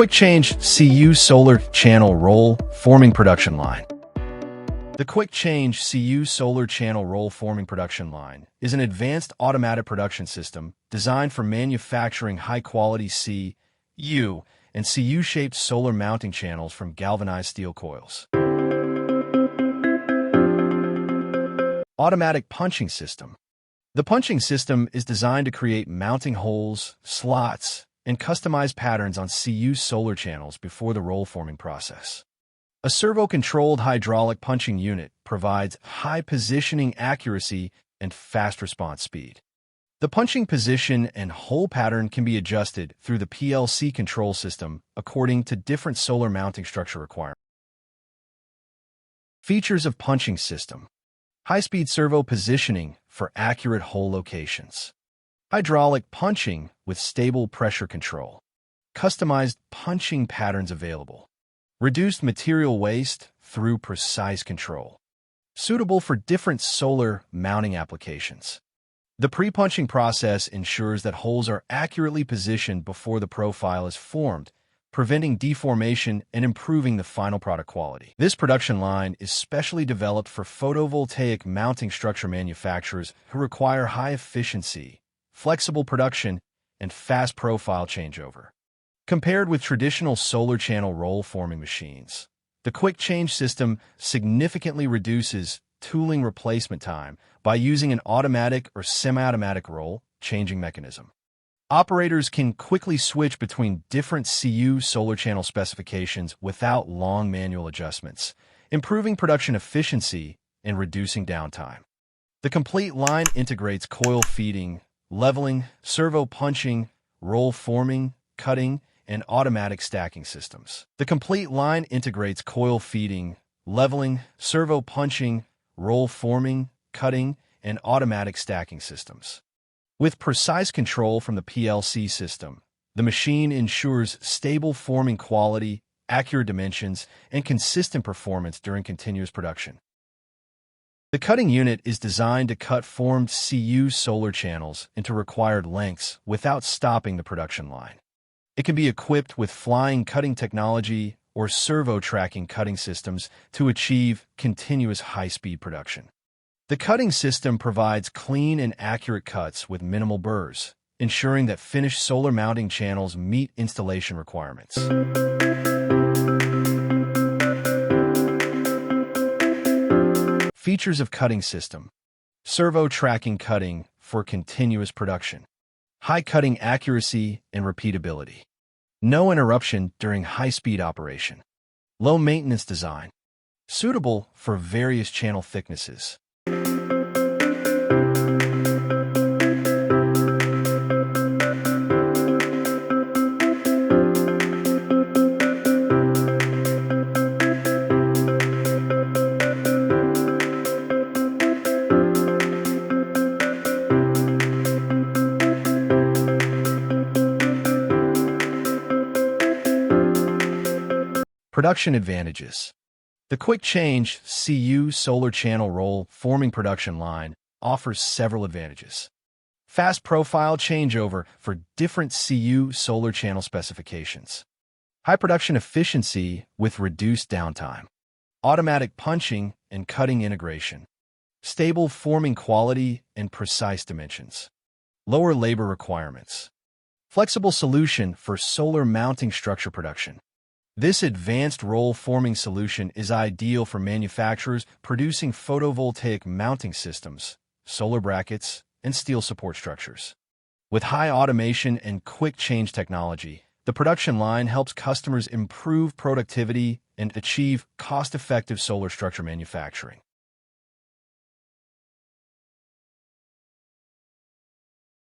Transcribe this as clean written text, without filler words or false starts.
Quick Change CU Solar Channel Roll Forming Production Line. The Quick Change CU Solar Channel Roll Forming Production Line is an advanced automatic production system designed for manufacturing high-quality CU and CU-shaped solar mounting channels from galvanized steel coils. Automatic Punching System. The punching system is designed to create mounting holes, slots, and customized patterns on CU solar channels before the roll forming process. A servo-controlled hydraulic punching unit provides high positioning accuracy and fast response speed. The punching position and hole pattern can be adjusted through the PLC control system according to different solar mounting structure requirements. Features of punching system: high-speed servo positioning for accurate hole locations, hydraulic punching with stable pressure control, customized punching patterns available, reduced material waste through precise control, suitable for different solar mounting applications. The pre-punching process ensures that holes are accurately positioned before the profile is formed, preventing deformation and improving the final product quality. This production line is specially developed for photovoltaic mounting structure manufacturers who require high efficiency, flexible production, and fast profile changeover. Compared with traditional solar channel roll forming machines, the Quick Change system significantly reduces tooling replacement time by using an automatic or semi-automatic roll changing mechanism. Operators can quickly switch between different CU solar channel specifications without long manual adjustments, improving production efficiency and reducing downtime. The complete line integrates coil feeding, leveling, servo punching, roll forming, cutting, and automatic stacking systems. The complete line integrates coil feeding, leveling, servo punching, roll forming, cutting, and automatic stacking systems. With precise control from the PLC system, the machine ensures stable forming quality, accurate dimensions, and consistent performance during continuous production. The cutting unit is designed to cut formed CU solar channels into required lengths without stopping the production line. It can be equipped with flying cutting technology or servo tracking cutting systems to achieve continuous high-speed production. The cutting system provides clean and accurate cuts with minimal burrs, ensuring that finished solar mounting channels meet installation requirements. Features of cutting system: servo tracking cutting for continuous production, high cutting accuracy and repeatability, no interruption during high-speed operation, low maintenance design, suitable for various channel thicknesses. Production advantages. The Quick Change CU Solar Channel Roll Forming Production Line offers several advantages. Fast profile changeover for different CU solar channel specifications. High production efficiency with reduced downtime. Automatic punching and cutting integration. Stable forming quality and precise dimensions. Lower labor requirements. Flexible solution for solar mounting structure production. This advanced roll forming solution is ideal for manufacturers producing photovoltaic mounting systems, solar brackets, and steel support structures. With high automation and quick change technology, the production line helps customers improve productivity and achieve cost-effective solar structure manufacturing.